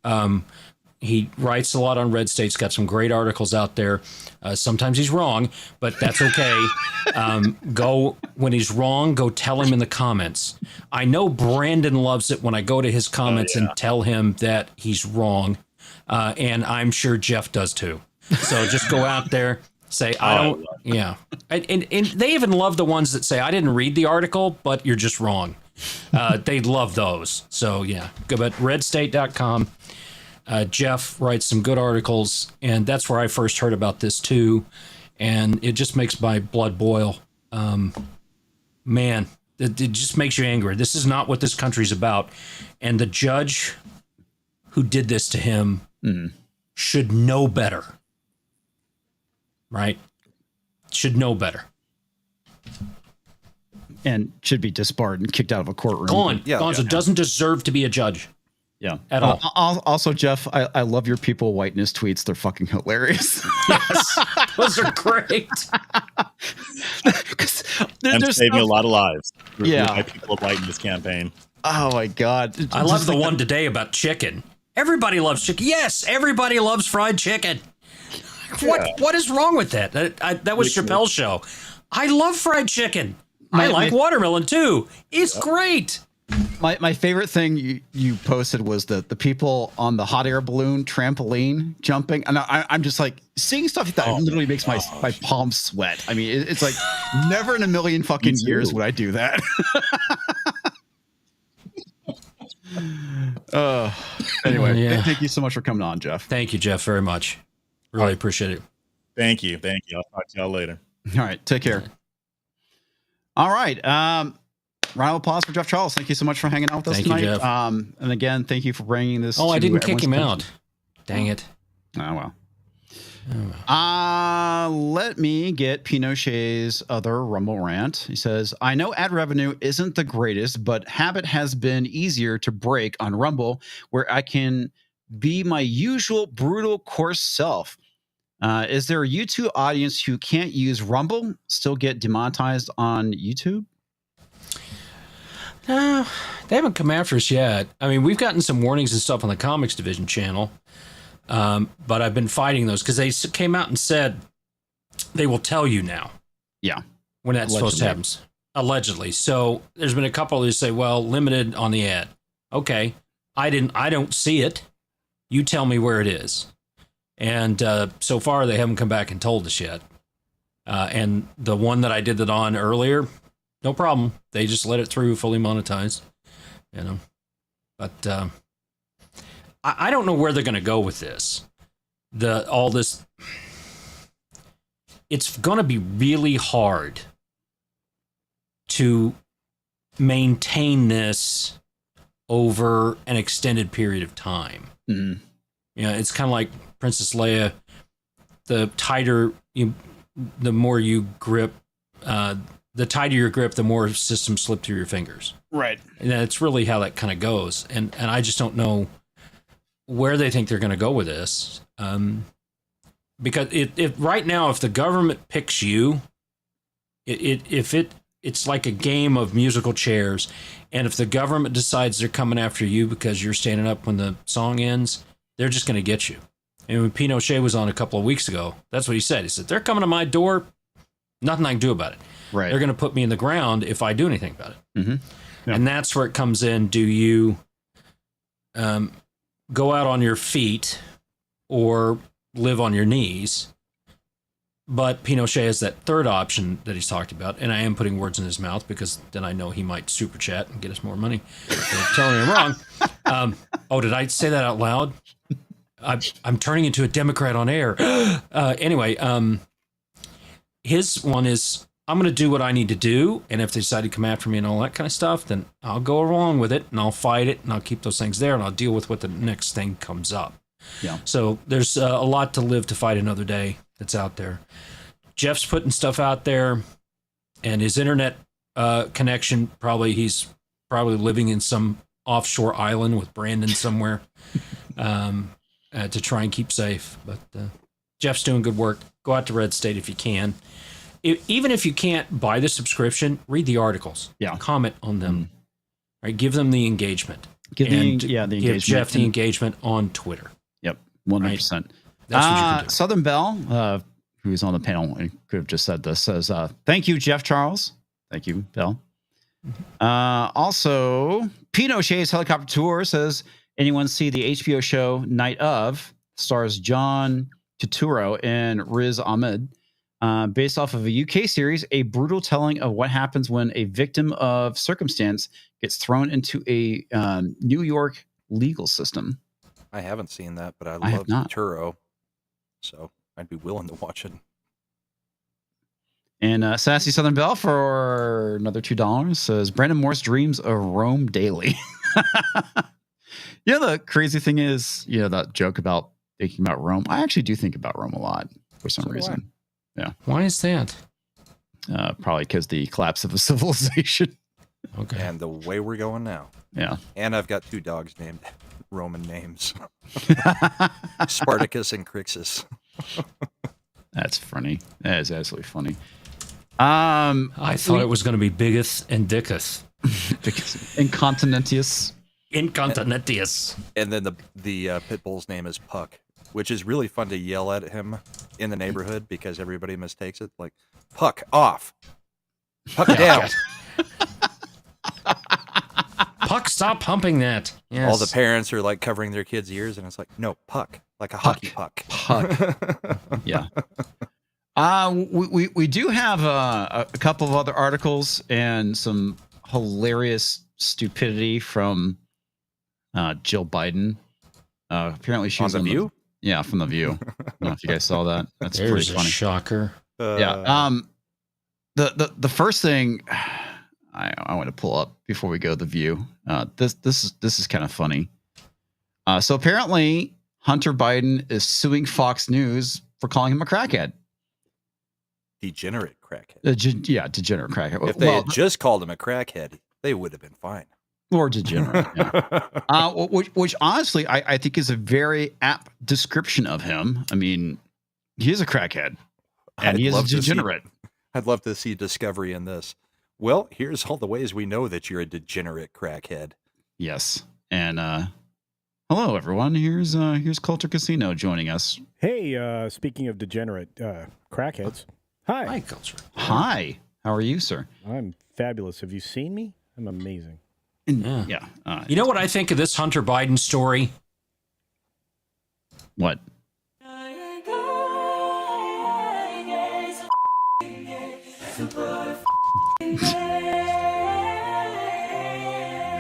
He writes a lot on Red State. He's got some great articles out there. Sometimes he's wrong, but that's okay. When he's wrong, go tell him in the comments. I know Brandon loves it when I go to his comments and tell him that he's wrong. And I'm sure Jeff does too. So just go out there, say, And they even love the ones that say, I didn't read the article, but you're just wrong. They love those. So yeah, go to redstate.com. Jeff writes some good articles, and that's where I first heard about this too. And it just makes my blood boil. Man, it just makes you angry. This is not what this country's about. And the judge who did this to him should know better. Right? Should know better. And should be disbarred and kicked out of a courtroom. Gone. So doesn't deserve to be a judge. Yeah. At all. Also, Jeff, I love your people whiteness tweets. They're fucking hilarious. Yes. Those are great. I'm saving a lot of lives. Yeah. why people are lighting this campaign. Oh my God. I love the one today about chicken. Everybody loves chicken. Yes, everybody loves fried chicken. What is wrong with that? That was Chappelle's show. I love fried chicken. I like watermelon too. It's great. My favorite thing you posted was the people on the hot air balloon trampoline jumping, and I'm just like seeing stuff like that literally makes my palms sweat. I mean, it's like never in a million fucking years would I do that. Anyway, thank you so much for coming on, Jeff. Thank you, Jeff, very much. Really appreciate it. Thank you. I'll talk to y'all later. All right, take care. All right. Round of applause for Jeff Charles. Thank you so much for hanging out with us Thank tonight. you, Jeff. And again, thank you for bringing this. Oh, I to didn't kick him everyone's out. Dang it. Oh, well. Let me get Pinochet's other Rumble rant. He says, I know ad revenue isn't the greatest, but habit has been easier to break on Rumble, where I can be my usual brutal, coarse self. Is there a YouTube audience who can't use Rumble, still get demonetized on YouTube? No, they haven't come after us yet. I mean, we've gotten some warnings and stuff on the Comics Division channel, but I've been fighting those because they came out and said they will tell you now. Yeah. When that's supposed to happen. Allegedly. So there's been a couple who say, well, limited on the ad. Okay. I don't see it. You tell me where it is. And so far, they haven't come back and told us yet. And the one that I did it on earlier, no problem. They just let it through, fully monetized. You know, but I don't know where they're going to go with this. It's going to be really hard to maintain this over an extended period of time. Mm-hmm. You know, it's kind of like Princess Leia. The tighter the more you grip, the tighter your grip, the more systems slip through your fingers. Right. And that's really how that kind of goes. And I just don't know where they think they're going to go with this. Because right now, if the government picks you, it's like a game of musical chairs. And if the government decides they're coming after you because you're standing up when the song ends, they're just going to get you. And when Pinochet was on a couple of weeks ago, that's what he said. He said, they're coming to my door, nothing I can do about it. Right. They're going to put me in the ground if I do anything about it. Mm-hmm. Yeah. And that's where it comes in. Do you go out on your feet or live on your knees? But Pinochet has that third option that he's talked about, and I am putting words in his mouth because then I know he might super chat and get us more money for telling him wrong. Did I say that out loud? I'm turning into a Democrat on air. Anyway, his one is, I'm going to do what I need to do, and if they decide to come after me and all that kind of stuff, then I'll go along with it, and I'll fight it, and I'll keep those things there, and I'll deal with what the next thing comes up. Yeah. So there's a lot to live to fight another day that's out there. Jeff's putting stuff out there, and his internet connection, he's probably living in some offshore island with Brandon somewhere to try and keep safe. But Jeff's doing good work. Go out to Red State if you can. Even if you can't buy the subscription, read the articles. Yeah. Comment on them. Right? Give them the engagement. Give Give Jeff the engagement on Twitter. Yep, 100%. Right? That's what you can do. Southern Bell, who's on the panel and could have just said this, says, thank you, Jeff Charles. Thank you, Bell. Also, Pinochet's Helicopter Tour says, anyone see the HBO show Night Of? Stars John Turturro and Riz Ahmed. Based off of a UK series, a brutal telling of what happens when a victim of circumstance gets thrown into a New York legal system. I haven't seen that, but I have love not. Turo, so I'd be willing to watch it. And Sassy Southern Belle for another $2 says, Brandon Morse dreams of Rome daily. The crazy thing is, that joke about thinking about Rome. I actually do think about Rome a lot for some reason. Yeah. Why is that? Probably because the collapse of a civilization. Okay. And the way we're going now. Yeah. And I've got 2 dogs named Roman names. Spartacus and Crixus. That's funny. That is absolutely funny. I thought it was going to be biggeth and dicketh. Incontinentius. Incontinentius. And then the pit bull's name is Puck, which is really fun to yell at him in the neighborhood because everybody mistakes it. Like, Puck off. Puck down. Puck, stop pumping that. Yes. All the parents are like covering their kids' ears, and it's like, no, Puck, like a hockey puck. Puck. Yeah. We do have a couple of other articles and some hilarious stupidity from Jill Biden. Apparently she was on The View. Yeah, from The View. I don't know if you guys saw that. That's There's pretty a funny. shocker. Yeah. The first thing I want to pull up before we go to The View. This is kind of funny. So apparently Hunter Biden is suing Fox News for calling him a crackhead. Degenerate crackhead. Degenerate crackhead. If they had just called him a crackhead, they would have been fine. Or degenerate. Yeah. Which honestly, I think is a very apt description of him. I mean, he is a crackhead, and he is a degenerate. I'd love to see Discovery in this. Well, here's all the ways we know that you're a degenerate crackhead. Yes. And hello, everyone. Here's Culture Casino joining us. Hey, speaking of degenerate crackheads. Hi. Hi, Culture. Hi. How are you, sir? I'm fabulous. Have you seen me? I'm amazing. Yeah. You know what I think of this Hunter Biden story? What?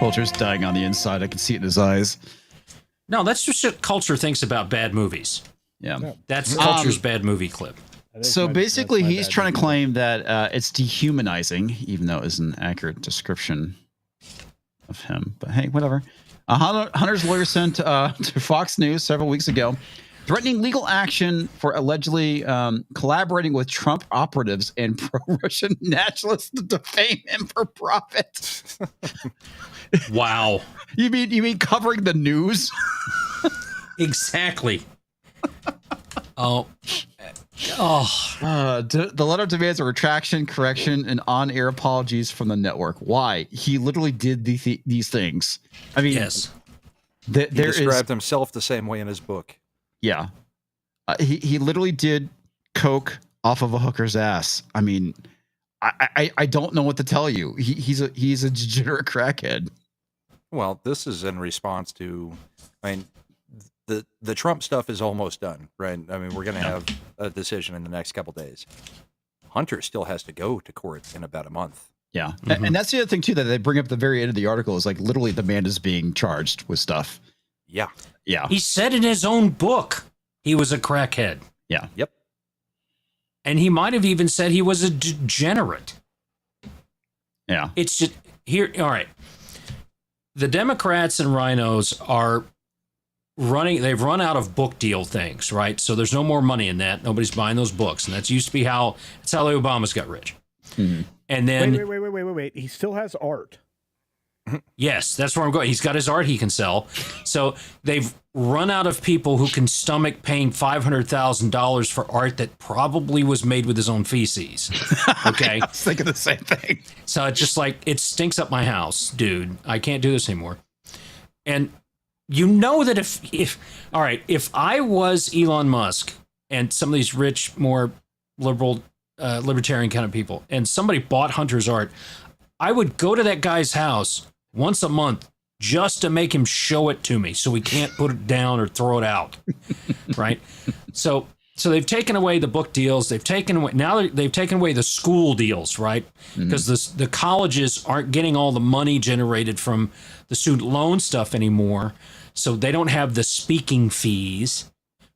Culture's dying on the inside. I can see it in his eyes. No, that's just what Culture thinks about bad movies. Yeah. That's Culture's bad movie clip. So basically, he's trying to claim that it's dehumanizing, even though it is an accurate description of him. But hey, whatever. Hunter's lawyer sent to Fox News several weeks ago, threatening legal action for allegedly collaborating with Trump operatives and pro-Russian nationalists to defame him for profit. Wow. You mean covering the news? Exactly. The letter demands a retraction, correction, and on-air apologies from the network. Why? He literally did these things. I mean, yes. He described himself the same way in his book. Yeah. He literally did coke off of a hooker's ass. I mean, I don't know what to tell you. He's a degenerate crackhead. Well, this is in response to, I mean, the Trump stuff is almost done, right? I mean, we're going to have a decision in the next couple days. Hunter still has to go to court in about a month. Yeah. Mm-hmm. And that's the other thing, too, that they bring up at the very end of the article is like literally the man is being charged with stuff. Yeah. Yeah. He said in his own book he was a crackhead. Yeah. Yep. And he might have even said he was a degenerate. Yeah. It's just here. All right. The Democrats and rhinos are running. They've run out of book deal things, right? So there's no more money in that. Nobody's buying those books. And that's used to be that's how the Obamas got rich. Mm-hmm. And then wait. He still has art. Yes, that's where I'm going. He's got his art he can sell. So they've run out of people who can stomach paying $500,000 for art that probably was made with his own feces. Okay. I was thinking the same thing. So it's just like, it stinks up my house, dude. I can't do this anymore. And you know that if I was Elon Musk and some of these rich, more liberal, libertarian kind of people, and somebody bought Hunter's art, I would go to that guy's house once a month just to make him show it to me so we can't put it down or throw it out. Right. So they've taken away the book deals. They've taken away the school deals, right? Because the colleges aren't getting all the money generated from the student loan stuff anymore. So they don't have the speaking fees.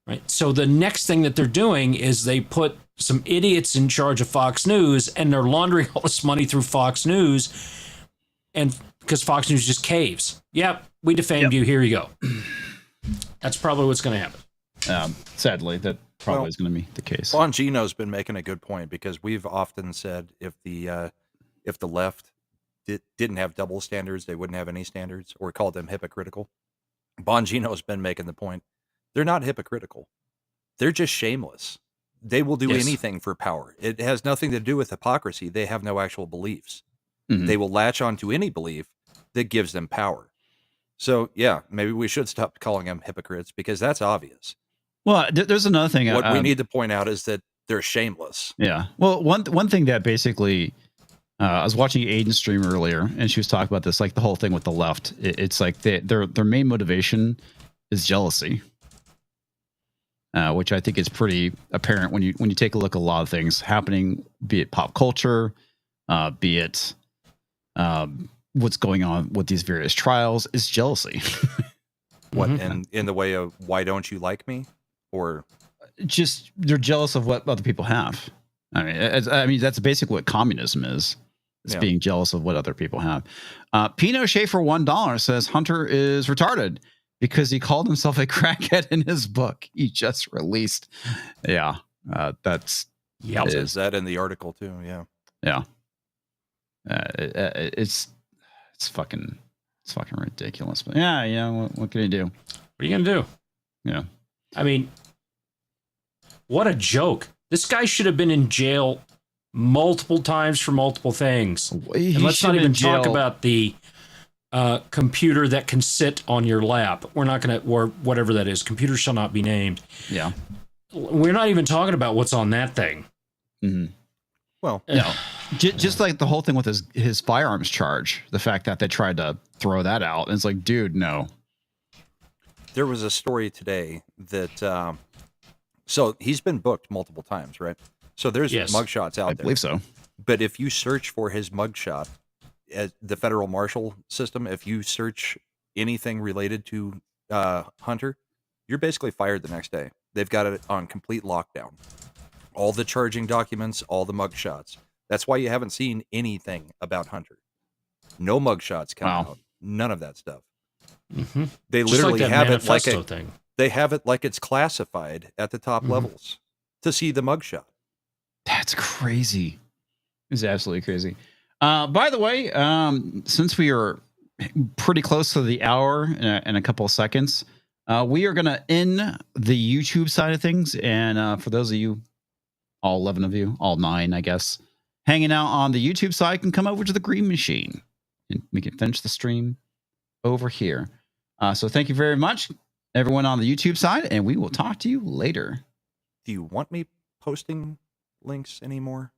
Right. So the next thing that they're doing is they put some idiots in charge of Fox News, and they're laundering all this money through Fox News. And because Fox News just caves. Yep, we defamed you. Here you go. That's probably what's going to happen. Sadly, that probably is going to be the case. Bongino's been making a good point because we've often said if the left didn't have double standards, they wouldn't have any standards, or called them hypocritical. Bongino's been making the point. They're not hypocritical. They're just shameless. They will do Yes. anything for power. It has nothing to do with hypocrisy. They have no actual beliefs. Mhm. They will latch on to any belief that gives them power. So, yeah, maybe we should stop calling them hypocrites because that's obvious. Well, there's another thing. What we need to point out is that they're shameless. Yeah. Well, one thing that basically, I was watching Aiden stream earlier, and she was talking about this, like the whole thing with the left. It's like their main motivation is jealousy, which I think is pretty apparent when you take a look at a lot of things happening, be it pop culture, be it what's going on with these various trials, is jealousy. What in the way of why don't you like me, or just they're jealous of what other people have. I mean, that's basically what communism is. It's being jealous of what other people have. Pino Schaefer $1 says Hunter is retarded because he called himself a crackhead in his book he just released. Yeah, that's is that in the article too? Yeah, yeah. It's fucking ridiculous. But yeah. What can you do? What are you gonna do? Yeah. I mean, what a joke. This guy should have been in jail multiple times for multiple things. And let's not even talk about the computer that can sit on your lap. We're not going to, or whatever that is. Computer shall not be named. Yeah. We're not even talking about what's on that thing. Mm-hmm. Well, no. Just like the whole thing with his firearms charge, the fact that they tried to throw that out. And it's like, dude, no. There was a story today that, so he's been booked multiple times, right? So there's mugshots out there. I believe so. But if you search for his mugshot at the federal marshal system, if you search anything related to Hunter, you're basically fired the next day. They've got it on complete lockdown. All the charging documents, all the mugshots. That's why you haven't seen anything about Hunter. No mugshots come out. None of that stuff. Mm-hmm. They Just literally like that have it like manifesto thing. They have it like it's classified at the top levels to see the mugshot. That's crazy. It's absolutely crazy. By the way, since we are pretty close to the hour in a couple of seconds, we are going to end the YouTube side of things. And for those of you, all 11 of you, all 9, I guess, hanging out on the YouTube side, can come over to the Green Machine and we can finish the stream over here. So thank you very much, everyone on the YouTube side, and we will talk to you later. Do you want me posting links anymore?